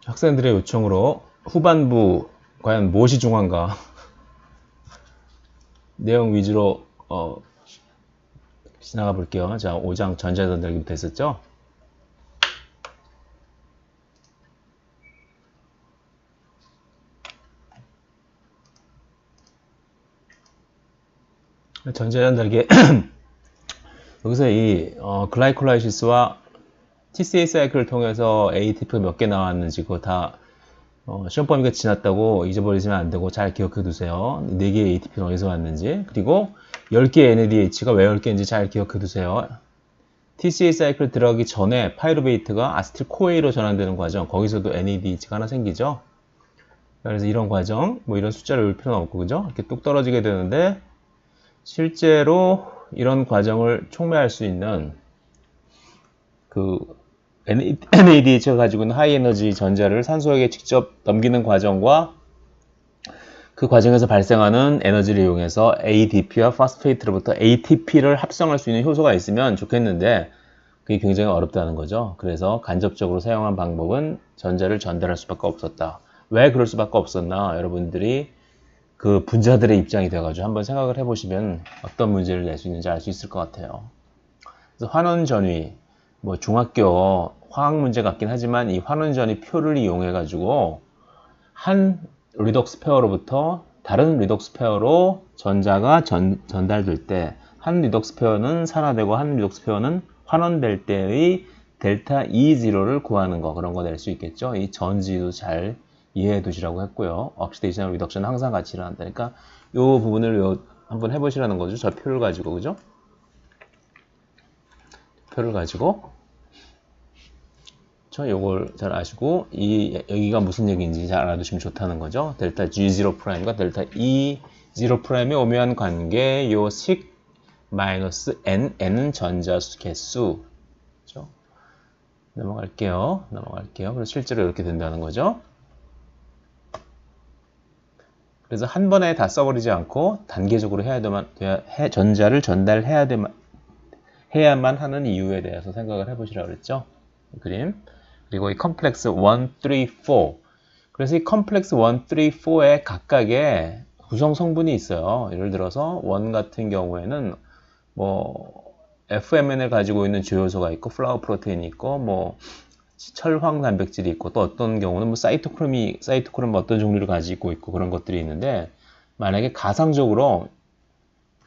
학생들의 요청으로 후반부 과연 무엇이 중요한가 내용 위주로 지나가 볼게요. 자, 5장 전자전달기부터 했었죠. 전자전달기 여기서 이 글라이콜라이시스와 TCA 사이클을 통해서 ATP가 몇 개 나왔는지 그거 다 시험 범위가 지났다고 잊어버리시면 안 되고 잘 기억해 두세요. 4개의 ATP는 어디서 왔는지, 그리고 10개의 NADH가 왜 10개인지 잘 기억해 두세요. TCA 사이클 들어가기 전에 파이루베이트가 아세틸코에이로 전환되는 과정, 거기서도 NADH가 하나 생기죠. 그래서 이런 과정, 뭐 이런 숫자를 외울 필요는 없고, 그죠? 이렇게 뚝 떨어지게 되는데, 실제로 이런 과정을 촉매할 수 있는 NADH가 가지고 있는 하이 에너지 전자를 산소에게 직접 넘기는 과정과 그 과정에서 발생하는 에너지를 이용해서 ADP와 파스페이트로부터 ATP를 합성할 수 있는 효소가 있으면 좋겠는데 그게 굉장히 어렵다는 거죠. 그래서 간접적으로 사용한 방법은 전자를 전달할 수밖에 없었다. 왜 그럴 수밖에 없었나? 여러분들이 그 분자들의 입장이 돼가지고 한번 생각을 해보시면 어떤 문제를 낼 수 있는지 알 수 있을 것 같아요. 그래서 환원전위, 뭐 중학교 화학 문제 같긴 하지만 이 환원전위 표를 이용해 가지고 한 리독스 페어로부터 다른 리독스 페어로 전자가 전달될 때 한 리독스 페어는 산화되고 한 리독스 페어는 환원될 때의 델타 E0를 구하는 거, 그런 거 낼 수 있겠죠. 이 전지도 잘 이해해 두시라고 했고요. 옥시데이션 리덕션은 항상 같이 일어난다니까 이 부분을 한번 해보시라는 거죠. 저 표를 가지고, 그죠? 표를 가지고 요걸 잘 아시고 여기가 무슨 얘기인지 잘 알아두시면 좋다는 거죠. 델타 G0'과 델타 E0'의 오묘한 관계, 요 식 마이너스 N은 전자 개수. 그렇죠? 넘어갈게요. 그래서 실제로 이렇게 된다는 거죠. 그래서 한 번에 다 써버리지 않고 단계적으로 전자를 해야만 하는 이유에 대해서 생각을 해보시라고 그랬죠. 그림. 그리고 이 컴플렉스 1, 3, 4. 그래서 이 컴플렉스 1, 3, 4의 각각의 구성 성분이 있어요. 예를 들어서 1 같은 경우에는 뭐 FMN을 가지고 있는 주요소가 있고 플라워 프로테인이 있고 뭐 철황 단백질이 있고 또 어떤 경우는 뭐 사이토크롬 어떤 종류를 가지고 있고 그런 것들이 있는데, 만약에 가상적으로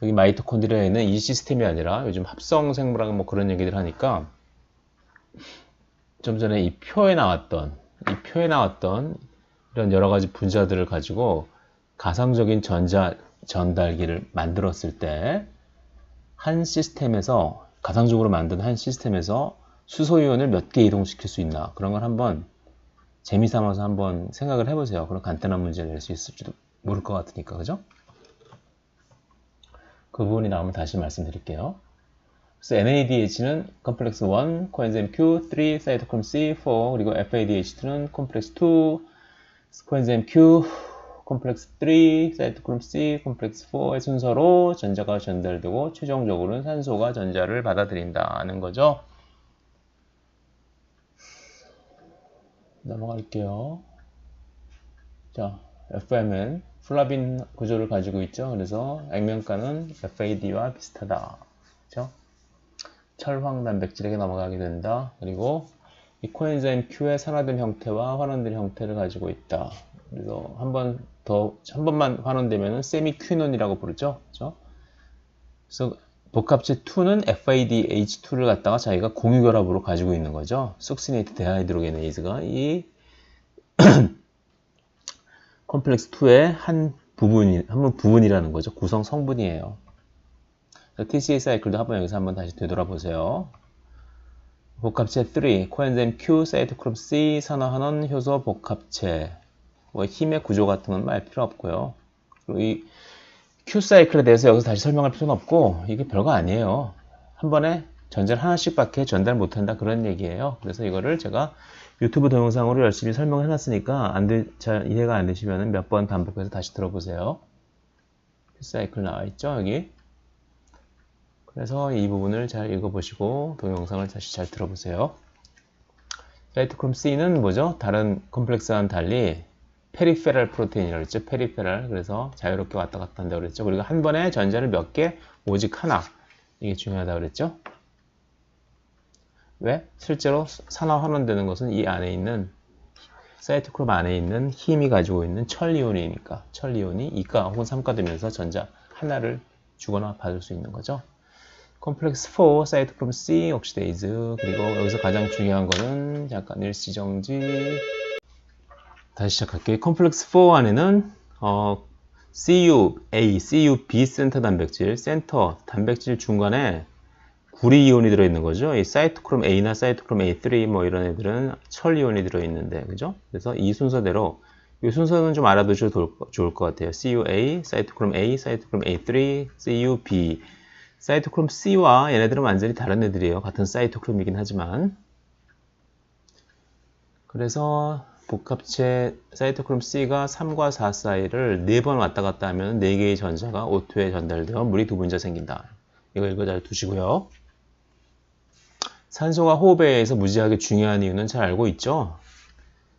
여기 마이토콘드리아에 있는 이 시스템이 아니라 요즘 합성 생물학 뭐 그런 얘기들 하니까 좀 전에 이 표에 나왔던 이런 여러 가지 분자들을 가지고 가상적인 전자 전달기를 만들었을 때 가상적으로 만든 한 시스템에서 수소이온을 몇 개 이동시킬 수 있나, 그런 걸 한번 재미삼아서 한번 생각을 해보세요. 그런 간단한 문제를 낼 수 있을지도 모를 것 같으니까, 그죠? 그 부분이 나오면 다시 말씀드릴게요. 그래서 NADH는 컴플렉스 1, 코엔자임 Q, 3, 사이토크롬 C, 4, 그리고 FADH2는 컴플렉스 2, 코엔자임 Q, 컴플렉스 3, 사이토크롬 C, 컴플렉스 4의 순서로 전자가 전달되고 최종적으로는 산소가 전자를 받아들인다는 거죠. 넘어갈게요. 자, FM은 플라빈 구조를 가지고 있죠. 그래서 액면가는 FAD와 비슷하다. 그렇죠? 철황 단백질에게 넘어가게 된다. 그리고 이 코엔자임 Q의 산화된 형태와 환원된 형태를 가지고 있다. 그래서 한 번만 환원되면 세미퀴논이라고 부르죠. 그렇죠? 그래서 복합체 2는 FADH2를 갖다가 자기가 공유결합으로 가지고 있는 거죠. 숙시네이트 데하이드로게네이즈가 이 컴플렉스 2의 한 부분이라는 거죠. 구성 성분이에요. TCA 사이클도 여기서 한번 다시 되돌아보세요. 복합체 3, 코엔자임 Q, 사이토크롬 C, 산화환원 효소 복합체. 뭐 힘의 구조 같은 건 말 필요 없고요. 그리고 이 Q 사이클에 대해서 여기서 다시 설명할 필요는 없고 이게 별거 아니에요. 한 번에 전자를 하나씩밖에 전달 못한다, 그런 얘기예요. 그래서 이거를 제가 유튜브 동영상으로 열심히 설명을 해놨으니까 잘 이해가 안 되시면 몇 번 반복해서 다시 들어보세요. Q 사이클 나와있죠, 여기. 그래서 이 부분을 잘 읽어보시고 동영상을 다시 잘 들어보세요. 사이토크롬 C는 뭐죠? 다른 컴플렉스와는 달리 페리페럴 프로테인이라고 했죠. 페리페럴. 그래서 자유롭게 왔다 갔다 한다고 그랬죠. 그리고 한 번에 전자를 몇 개? 오직 하나. 이게 중요하다고 그랬죠. 왜? 실제로 산화 환원되는 것은 이 안에 있는 사이토크롬 안에 있는 힘이 가지고 있는 철이온이니까 철이온이 2가 혹은 3가 되면서 전자 하나를 주거나 받을 수 있는 거죠. 컴플렉스 4, 사이토크롬 C, 옥시데이즈. 그리고 여기서 가장 중요한 거는 잠깐 일시정지. 다시 시작할게요. 컴플렉스 4 안에는 CuA, CuB 센터 단백질, 센터 단백질 중간에 구리 이온이 들어있는 거죠. 이 사이토크롬 A나 사이토크롬 A3 뭐 이런 애들은 철 이온이 들어있는데, 그죠? 그래서 이 순서대로 이 순서는 좀 알아두셔도 좋을 것 같아요. CuA, 사이토크롬 A, 사이토크롬 A3, CuB. 사이토크롬 C와 얘네들은 완전히 다른 애들이에요. 같은 사이토크롬이긴 하지만. 그래서 복합체 사이토크롬 C가 3과 4 사이를 4번 왔다 갔다 하면 4개의 전자가 O2에 전달되어 물이 2분자 생긴다. 이거 잘 두시고요. 산소가 호흡에 의해서 무지하게 중요한 이유는 잘 알고 있죠?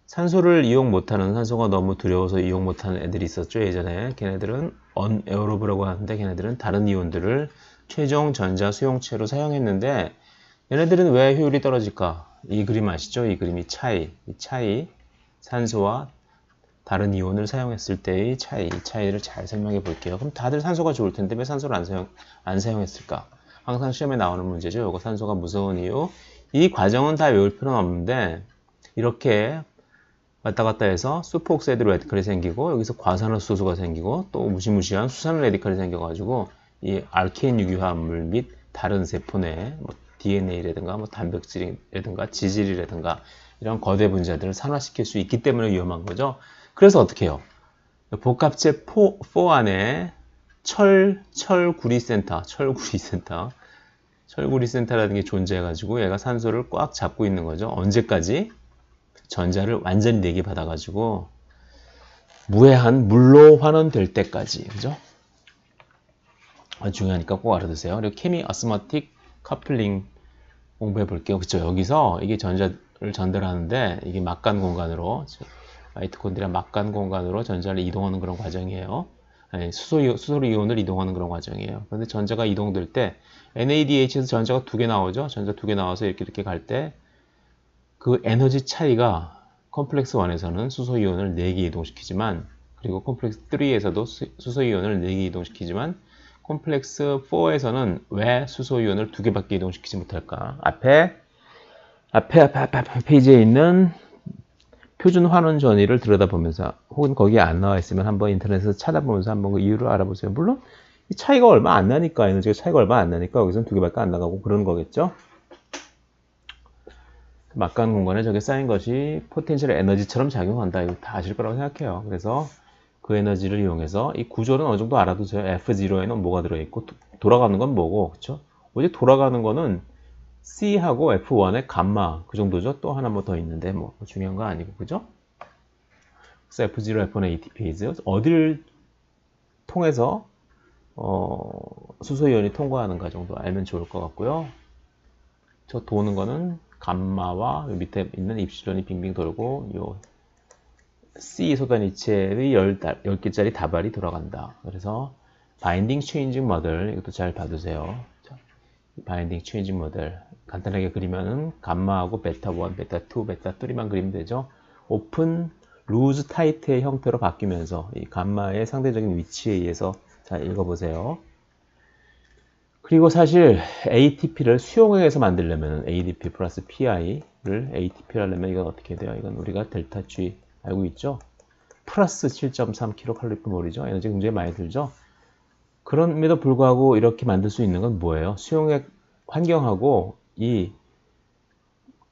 산소를 이용 못하는, 산소가 너무 두려워서 이용 못하는 애들이 있었죠, 예전에. 걔네들은 언에어로브라고 하는데 걔네들은 다른 이온들을 최종 전자 수용체로 사용했는데 얘네들은 왜 효율이 떨어질까? 이 그림 아시죠? 이 그림이 이 차이, 산소와 다른 이온을 사용했을 때의 차이, 이 차이를 잘 설명해 볼게요. 그럼 다들 산소가 좋을 텐데 왜 산소를 안 사용했을까? 항상 시험에 나오는 문제죠. 이거 산소가 무서운 이유. 이 과정은 다 외울 필요는 없는데 이렇게 왔다 갔다 해서 슈퍼옥사이드 레디컬이 생기고 여기서 과산화수소가 생기고 또 무시무시한 수산 레디컬이 생겨가지고 이 알케인 유기화합물 및 다른 세포 내 뭐 DNA라든가 뭐 단백질이라든가 지질이라든가 이런 거대 분자들을 산화시킬 수 있기 때문에 위험한 거죠. 그래서 어떻게 해요? 복합체 4 안에 철구리센터라는 게 존재해가지고 얘가 산소를 꽉 잡고 있는 거죠. 언제까지? 전자를 완전히 4개 받아가지고 무해한 물로 환원될 때까지. 그죠? 중요하니까 꼭 알아두세요. 그리고 케미 어스머틱 커플링 공부해 볼게요. 그쵸? 여기서 이게 전자를 전달하는데 이게 막간 공간으로 마이토콘드리아 막간 공간으로 전자를 이동하는 그런 과정이에요. 아니, 수소 이온을 이동하는 그런 과정이에요. 그런데 전자가 이동될 때 NADH에서 전자가 2개 나오죠. 전자 2개 나와서 이렇게 갈 때 그 에너지 차이가 컴플렉스 1에서는 수소 이온을 4개 이동시키지만 그리고 컴플렉스 3에서도 수소 이온을 4개 이동시키지만 컴플렉스 4에서는 왜 수소 이온을 2개밖에 이동시키지 못할까? 앞에 페이지에 있는 표준 환원 전위를 들여다보면서 혹은 거기에 안 나와 있으면 한번 인터넷에서 찾아보면서 한번 그 이유를 알아보세요. 물론 이 차이가 얼마 안 나니까 에너지가 차이가 얼마 안 나니까 여기서는 2개밖에 안 나가고 그런 거겠죠. 막간 공간에 저게 쌓인 것이 포텐셜 에너지처럼 작용한다. 이거 다 아실 거라고 생각해요. 그래서 그 에너지를 이용해서 이 구조는 어느 정도 알아두세요. F0에는 뭐가 들어있고 돌아가는 건 뭐고, 그렇죠? 오직 돌아가는 거는 C하고 F1의 감마 그 정도죠. 또 하나 뭐 더 있는데 뭐 중요한 거 아니고, 그죠? 그래서 F0, F1, ATPase 어디를 통해서 수소이온이 통과하는가 정도 알면 좋을 것 같고요. 저 도는 거는 감마와 밑에 있는 입실론이 빙빙 돌고 요 C 소단이체의 10개짜리 다발이 돌아간다. 그래서 바인딩 체인징 모델 이것도 잘 봐두세요. 바인딩 체인징 모델 간단하게 그리면은 감마하고 베타 1, 베타 2, 베타 3만 그리면 되죠. 오픈 루즈 타이트의 형태로 바뀌면서 이 감마의 상대적인 위치에 의해서 잘 읽어보세요. 그리고 사실 ATP를 수용액에서 만들려면 ADP 플러스 PI를 ATP를 하려면 이건 어떻게 돼요? 이건 우리가 델타 G 알고 있죠? 플러스 7.3kcal/몰이죠. 에너지 굉장히 많이 들죠? 그럼에도 불구하고 이렇게 만들 수 있는 건 뭐예요? 수용액 환경하고 이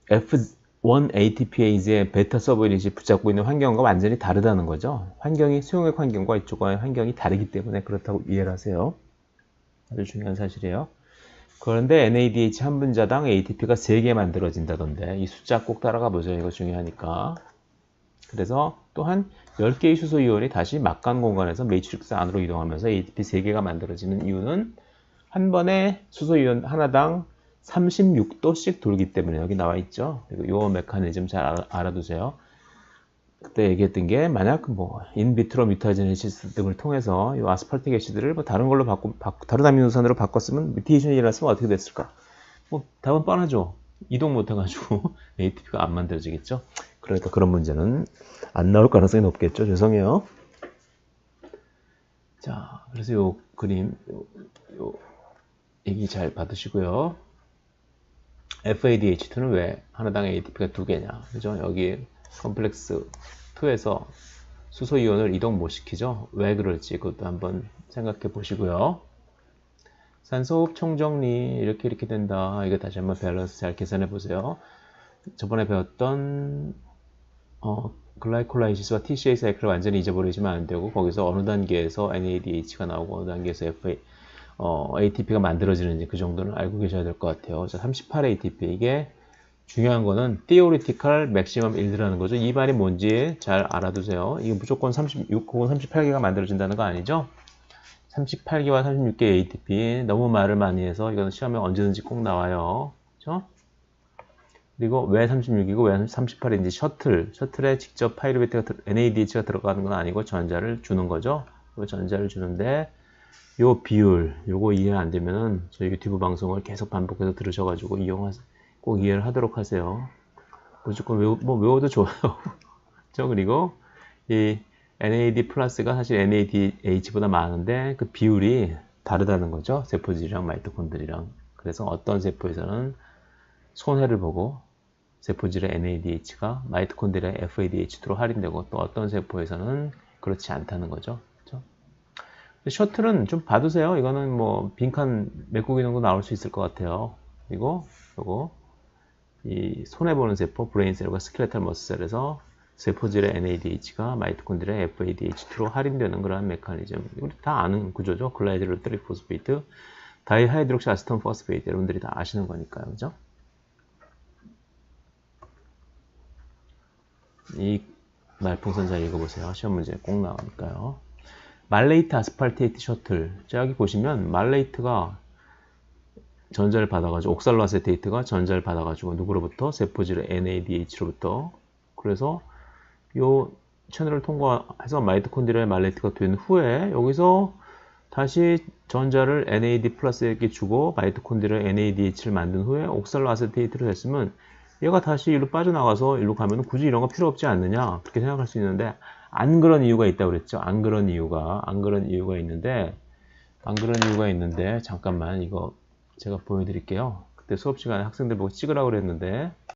F1 ATPase의 베타 서브유닛이 붙잡고 있는 환경과 완전히 다르다는 거죠. 환경이 수용액 환경과 이쪽과의 환경이 다르기 때문에 그렇다고 이해를 하세요. 아주 중요한 사실이에요. 그런데 NADH 한 분자당 ATP가 3개 만들어진다던데 이 숫자 꼭 따라가 보세요. 이거 중요하니까. 그래서 또한 10개의 수소이온이 다시 막간 공간에서 매트릭스 안으로 이동하면서 ATP 3개가 만들어지는 이유는 한 번에 수소이온 하나당 36도씩 돌기 때문에 여기 나와 있죠. 그리고 이 메커니즘 잘 알아두세요. 그때 얘기했던 게 만약 뭐 인비트로 뮤타제네시스 등을 통해서 이 아스팔틱 애시드를 뭐 다른 걸로 다른 아미노산으로 바꿨으면 뮤테이션이 일어났으면 어떻게 됐을까? 뭐 답은 뻔하죠. 이동 못해가지고 ATP가 안 만들어지겠죠. 그러니까 그런 문제는 안 나올 가능성이 높겠죠. 죄송해요. 자, 그래서 요 그림 요 얘기 잘 받으시고요. FADH2는 왜 하나당 ATP가 2개냐? 그죠? 여기 컴플렉스 2에서 수소 이온을 이동 못 시키죠? 왜 그럴지 그것도 한번 생각해 보시고요. 산소호흡 총정리 이렇게 된다. 이거 다시 한번 밸런스 잘 계산해 보세요. 저번에 배웠던 글라이콜라이시스와 TCA 사이클을 완전히 잊어버리시면 안 되고 거기서 어느 단계에서 NADH가 나오고 어느 단계에서 ATP가 만들어지는지 그 정도는 알고 계셔야 될 것 같아요. 자, 38 ATP 이게 중요한 거는 Theoretical Maximum Yield라는 거죠. 이 말이 뭔지 잘 알아두세요. 이게 무조건 36 혹은 38개가 만들어진다는 거 아니죠? 38개와 36개 ATP 너무 말을 많이 해서 이거는 시험에 언제든지 꼭 나와요. 그렇죠? 그리고 왜 36이고 왜 38인지 셔틀에 직접 파이루베트가 NADH가 들어가는 건 아니고 전자를 주는 거죠. 그 전자를 주는데 요 비율 요거 이해 안 되면은 저희 유튜브 방송을 계속 반복해서 들으셔가지고 꼭 이해를 하도록 하세요. 무조건 외워도 좋아요. 그렇죠? 그리고 이 NAD 플러스가 사실 NADH보다 많은데 그 비율이 다르다는 거죠. 세포질이랑 마이토콘드리랑. 그래서 어떤 세포에서는 손해를 보고 세포질의 NADH가 마이토콘드리아의 FADH2로 할인되고 또 어떤 세포에서는 그렇지 않다는 거죠. 그렇죠? 셔틀은 좀 봐두세요. 이거는 뭐 빈칸 메꾸기 정도 나올 수 있을 것 같아요. 그리고 요거 이 손해보는 세포 브레인셀과 스켈레탈 머스셀에서 세포질의 NADH가 마이토콘드리아의 FADH2로 할인되는 그런 메커니즘. 우리 다 아는 구조죠. 글라이드를 트리포스페이트, 다이하이드록시 아세톤 포스페이트 여러분들이 다 아시는 거니까요. 그죠? 이 말풍선 잘 읽어보세요. 시험 문제 꼭 나오니까요. 말레이트 아스팔테이트 셔틀. 여기 보시면 말레이트가 전자를 받아가지고 옥살로아세테이트가 전자를 받아가지고 누구로부터? 세포질의 NADH로부터. 그래서 요 채널을 통과해서 마이토콘드리아의 말레이트가 된 후에 여기서 다시 전자를 NAD 플러스에게 주고 마이토콘드리아의 NADH를 만든 후에 옥살로아세테이트로 됐으면 얘가 다시 일로 빠져나가서 일로 가면 굳이 이런 거 필요 없지 않느냐 그렇게 생각할 수 있는데 안 그런 이유가 있다고 그랬죠. 안 그런 이유가 있는데 잠깐만 이거 제가 보여드릴게요. 그때 수업 시간에 학생들 보고 찍으라고 그랬는데